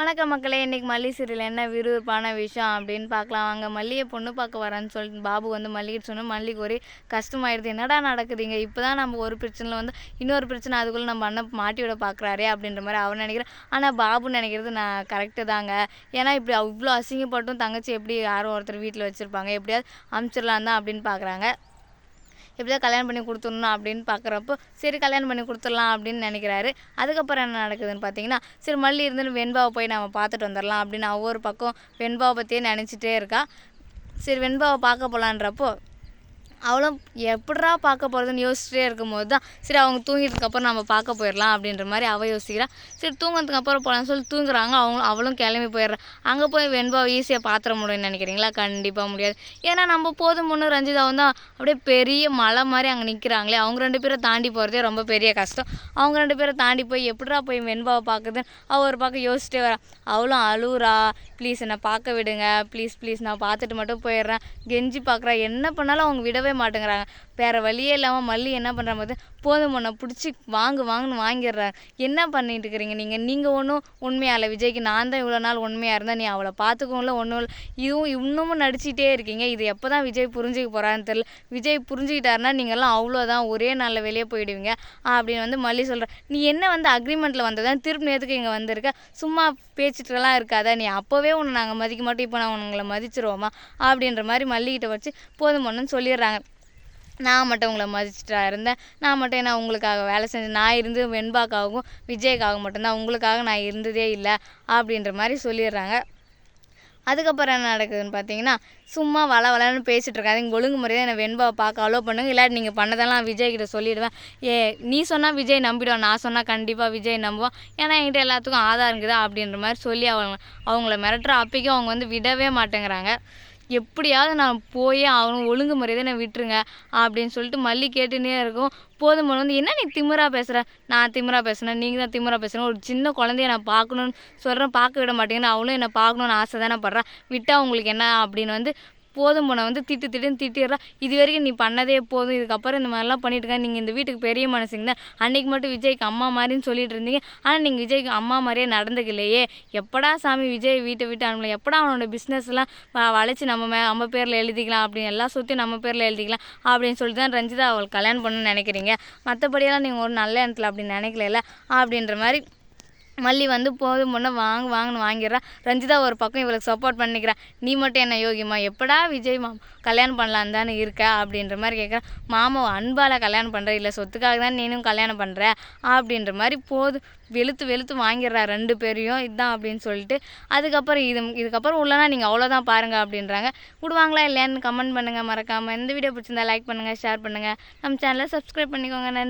வணக்கம் மக்களே. இன்றைக்கி மல்லி சீரியல் என்ன விறுவிறுப்பான விஷயம் அப்படின்னு பார்க்கலாம் வாங்க. மல்லியை பொண்ணு பார்க்க வரேன்னு சொல்லிட்டு பாபு வந்து மல்லிகிட்ட சொன்னால் மல்லிக்கு ஒரே கஷ்டமாயிடுது. என்னடா நடக்குதுங்க, இப்போ தான் நம்ம ஒரு பிரச்சனையில் வந்து இன்னொரு பிரச்சனை அதுக்குள்ளே நம்ம அண்ணன் மாட்டி விட பார்க்குறாரே அப்படின்ற மாதிரி அவர் நினைக்கிறேன். ஆனால் பாபு நினைக்கிறது நான் கரெக்டு தாங்க. ஏன்னா இப்படி இவ்வளோ அசிங்கப்பட்டும் தங்கச்சி எப்படி யாரும் ஒருத்தர் வீட்டில் வச்சுருப்பாங்க, எப்படியாவது அமுச்சிடலாம் தான் அப்படின்னு பார்க்குறாங்க. எப்படியாவது கல்யாணம் பண்ணி கொடுத்துடணும் அப்படின்னு பார்க்குறப்போ சரி கல்யாணம் பண்ணி கொடுத்துடலாம் அப்படின்னு நினைக்கிறாரு. அதுக்கப்புறம் என்ன நடக்குதுன்னு பார்த்தீங்கன்னா, சரி மல்லி இருந்துன்னு வெண்பாவை போய் நம்ம பார்த்துட்டு வந்துடலாம் அப்படின்னு ஒவ்வொரு பக்கம் வெண்பாவை பற்றியே நினச்சிட்டே இருக்கா. சரி வெண்பாவை பார்க்க போகலான்றப்போ அவளும் எப்படா பார்க்க போகிறதுன்னு யோசிச்சுட்டே இருக்கும்போது தான் சரி அவங்க தூங்கிட்டதுக்கப்புறம் நம்ம பார்க்க போயிடலாம் அப்படின்ற மாதிரி அவள் யோசிக்கிறான். சரி தூங்கினதுக்கு அப்புறம் போகலான்னு சொல்லி தூங்குறாங்க. அவளும் கிளம்பி போயிடுறான். அங்கே போய் வெண்பாவை ஈஸியாக பாத்திர முடியும்னு நினைக்கிறீங்களா? கண்டிப்பாக முடியாது. ஏன்னா நம்ம போதும் முன்னு ரஞ்சிதாவும் தான் அப்படியே பெரிய மலை மாதிரி அங்கே நிற்கிறாங்களே. அவங்க 2 பேரை தாண்டி போகிறதே ரொம்ப பெரிய கஷ்டம். அவங்க 2 பேரை தாண்டி போய் எப்படா போய் வெண்பாவை பார்க்குதுன்னு அவள் ஒரு பக்கம் யோசிச்சிட்டே வரா. அவளும் அழுவுறா, ப்ளீஸ் என்னை பார்க்க விடுங்க, ப்ளீஸ் நான் பார்த்துட்டு மட்டும் போயிடுறேன், கெஞ்சி பார்க்குறா. என்ன பண்ணாலும் அவங்க விடவே மாட்டேங்கிறாங்க. வேறு வழியே இல்லாமல் மல்லி என்ன பண்ணுற போது போதும் உன்னை பிடிச்சி வாங்குன்னு வாங்கிடுறாங்க. என்ன பண்ணிட்டு இருக்கிறீங்க நீங்கள் ஒன்றும் உண்மையாக இல்லை. விஜய்க்கு நான் தான் இவ்வளோ நாள் உண்மையாக இருந்தேன், நீ அவளை பார்த்துக்கோங்கள ஒன்றும் இல்லை. இதுவும் இன்னமும் நடிச்சிட்டே இருக்கீங்க. இது எப்போ தான் விஜய் புரிஞ்சுக்க போகிறான்னு தெரியல. விஜய் புரிஞ்சுக்கிட்டாருன்னா நீங்கள்லாம் அவ்வளோதான், ஒரே நாளில் வெளியே போயிடுவீங்க அப்படின்னு வந்து மல்லி சொல்கிறேன். நீ என்ன வந்து அக்ரிமெண்ட்டில் வந்ததான் திருப்பி நேரத்துக்கு இங்கே வந்திருக்க, சும்மா பேச்சுட்டுலாம் இருக்காத, நீ அப்போவே உன்னை நாங்கள் மதிக்க மாட்டோம், இப்போ நான் உங்களை மதிச்சிருவோமா அப்படின்ற மாதிரி மல்லிகிட்ட வச்சு போதும் ஒன்றுன்னு சொல்லிடுறாங்க. நான் மட்டும் உங்களை மதிச்சுட்டா இருந்தேன், நான் மட்டும் என்ன உங்களுக்காக வேலை செஞ்சேன், நான் இருந்து வெண்பாக்காகவும் விஜய்க்காக மட்டும்தான், உங்களுக்காக நான் இருந்ததே இல்லை அப்படின்ற மாதிரி சொல்லிடுறாங்க. அதுக்கப்புறம் என்ன நடக்குதுன்னு பார்த்தீங்கன்னா, சும்மா வளன்னு பேசிகிட்டு இருக்காங்க. ஒழுங்கு முறையாக என்னை வெண்பாவை பார்க்க அலோவ் பண்ணுங்க, இல்லாட்டி நீங்கள் பண்ணதெல்லாம் விஜய்கிட்ட சொல்லிவிடுவேன். நீ சொன்னால் விஜய் நம்பிடுவான், நான் சொன்னால் கண்டிப்பாக விஜய் நம்புவான், ஏன்னா என்கிட்ட எல்லாத்துக்கும் ஆதாரம் இருக்குதா அப்படின்ற மாதிரி சொல்லி அவங்கள மிரட்டுற. அப்பைக்கும் அவங்க வந்து விடவே மாட்டேங்கிறாங்க. எப்படியாவது நான் போயே ஆகணும், ஒழுங்கு முறையை நான் விட்டுருங்க அப்படின்னு சொல்லிட்டு மல்லி கேட்டுன்னே இருக்கும். போதும் வந்து என்ன நீ திமிரா பேசுகிற, நான் திமிரா பேசுனேன், நீங்கள் தான் திமிரா பேசுகிறேன், ஒரு சின்ன குழந்தைய நான் பார்க்கணுன்னு சொல்கிறேன், பார்க்க விட மாட்டேங்கன்னு அவளும் என்னை பார்க்கணுன்னு ஆசை தானே படுறா, விட்டால் உங்களுக்கு என்ன அப்படின்னு வந்து போதும் பொண்ணை வந்து திட்டிடுறா. இது வரைக்கும் நீ பண்ணதே போதும், இதுக்கப்புறம் இந்த மாதிரிலாம் பண்ணிட்டு இருக்க, நீங்கள் இந்த வீட்டுக்கு பெரிய மனசுங்க தான். அன்றைக்கி மட்டும் விஜய்க்கு அம்மா மாதிரின்னு சொல்லிட்டு இருந்தீங்க, ஆனால் நீங்கள் விஜய்க்கு அம்மா மாதிரியே நடந்துக்கலையே. எப்படா சாமி விஜய் வீட்டை விட்டு அனுப்பலாம், எப்படா அவனோட பிஸ்னஸ்லாம் வளைச்சி நம்ம பேரில் எழுதிக்கலாம், அப்படின்னு எல்லாம் சுற்றி நம்ம பேரில் எழுதிக்கலாம் அப்படின்னு சொல்லிட்டு தான் ரஞ்சிதா அவள் கல்யாணம் பண்ணணும்னு நினைக்கிறீங்க. மற்றபடியெல்லாம் நீங்கள் ஒரு நல்ல இடத்துல அப்படின்னு நினைக்கல அப்படின்ற மாதிரி மல்லி வந்து போதும் பொண்ணை வாங்கன்னு வாங்கிடுறா. ரஞ்சிதா ஒரு பக்கம் இவளுக்கு சப்போர்ட் பண்ணிக்கிறா. நீ மட்டும் என்ன யோகியமா, எப்படா விஜய் கல்யாணம் பண்ணலான்னு தானே இருக்க அப்படின்ற மாதிரி கேட்குறா. மாமா அன்பால் கல்யாணம் பண்ணுற, இல்லை சொத்துக்காக தான் நீனும் கல்யாணம் பண்ணுற அப்படின்ற மாதிரி வெளுத்து வாங்கிடுறா 2 பேரையும். இதுதான் அப்படின்னு சொல்லிட்டு அதுக்கப்புறம் இதுக்கப்புறம் உள்ளனா நீங்கள் அவ்வளோதான் பாருங்கள் அப்படின்றாங்க. விடுவாங்களா இல்லையான்னு கமெண்ட் பண்ணுங்கள். மறக்காமல் இந்த வீடியோ பிடிச்சிருந்தா லைக் பண்ணுங்கள், ஷேர் பண்ணுங்கள், நம்ம சேனலை சப்ஸ்கிரைப் பண்ணிக்கோங்க. நன்றி.